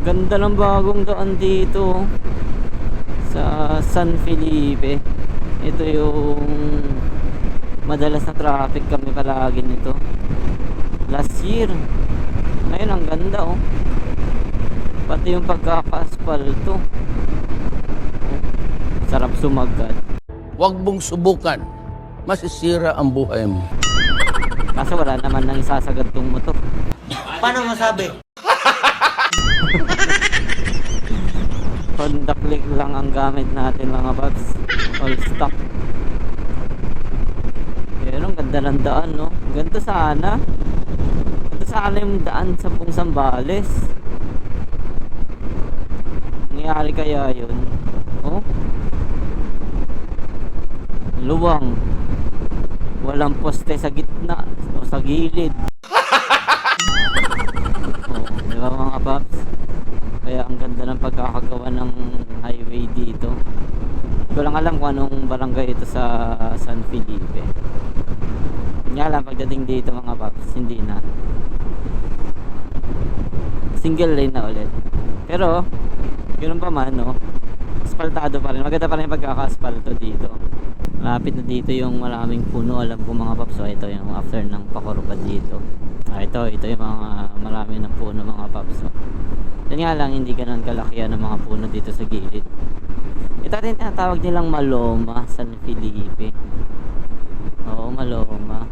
Ganda ng bagong daan dito sa San Felipe. Ito yung madalas na traffic kami palagi nito last year. Ngayon ang ganda oh. Pati yung pagkaka-asphalto. Sarap sumagad. Huwag mong subukan. Masisira ang buhay mo. Kaso wala naman nang isasagad tong motor. Paano masabi? Honda Click lang ang gamit natin mga paps. All stock. Pero ang ganda ng daan no. Ganito sana. Ganito sana yung daan sa buong Zambales. Nangyari kaya yun? Oh? Luwang. Walang poste sa gitna o sa gilid. Oh, di ba mga paps? Kaya ang ganda ng pagkakagawa ng highway dito. Hindi ko lang alam kung anong barangay ito sa San Felipe. Nga lang pagdating dito mga paps, hindi na. Single lane na ulit. Pero, ganoon pa man, no? Aspaltado pa rin. Maganda pa rin yung pagkaka-aspalto dito. Malapit na dito yung maraming puno. Alam ko mga paps, so ito yung after ng Pakurba dito. Ito yung mga marami ng puno mga paps. So, yan nga lang, hindi ganun kalakihan ng mga puno dito sa gilid. Ito rin tinatawag nilang Maloma, San Felipe. Oo, Maloma.